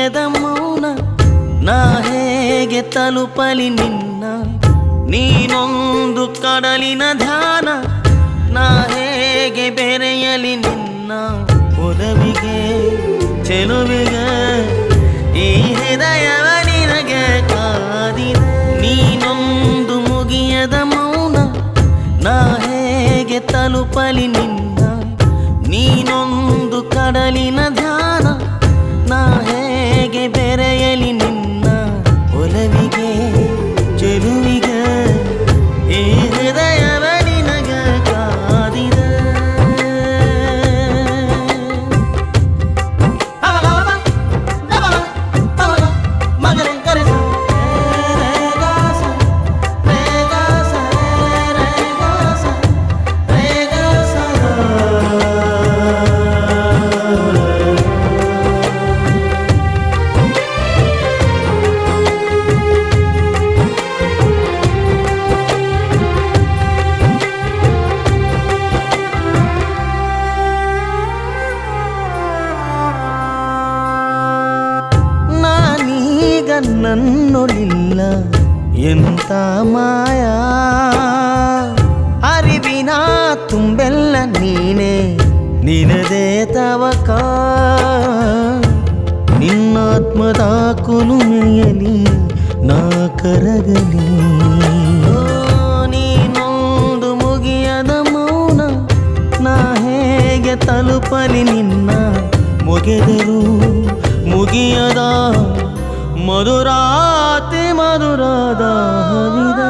ಮುಗಿಯದ ಮೌನ ನಾ ಹೇಗೆ ತಲುಪಲಿ ನಿನ್ನ ನೀನೊಂದು ಕಡಲಿನ ಧ್ಯಾನ ನಾ ಹೇಗೆ ಬೆರೆಯಲಿ ನಿನ್ನ ಒಲವಿಗೆ ಚೆಲುವಿಗೆ ಈ ಹೃದಯವ ನಿನಗೆ ಕಾದಿದೆ ನೀನೊಂದು ಮುಗಿಯದ ಮೌನ ನಾ ಹೇಗೆ ತಲುಪಲಿ ನಿನ್ನ ನೀನೊಂದು ಕಡಲಿನ ಧ್ಯಾನ ನಾ ಹೇಗೆ ಬೆರೆಯಲಿ ನಿನ್ನ ಒಲವಿಗೆ ಚೆಲುವಿಗೆ ಈ ಹೃದಯವ ನಿನಗೆ ಕಾದಿದೆ ನನ್ನೊಳಿಲ್ಲ ಎಂತ ಮಾಯಾ ಅರಿವಿನ ತುಂಬೆಲ್ಲ ನೀನೇ ನಿನದೇ ತವಕ ನಿನ್ನಾತ್ಮದ ಕುಲುಮೆಯಲಿ ನಾ ಕರಗಲಿ ನೀನೊಂದು ಮುಗಿಯದ ಮೌನ ನಾ ಹೇಗೆ ತಲುಪಲಿ ನಿನ್ನ ಮುಗಿದರು ಮುಗಿಯದ ಮಧುರಾತಿ ಮಧುರದ ಹರಿದ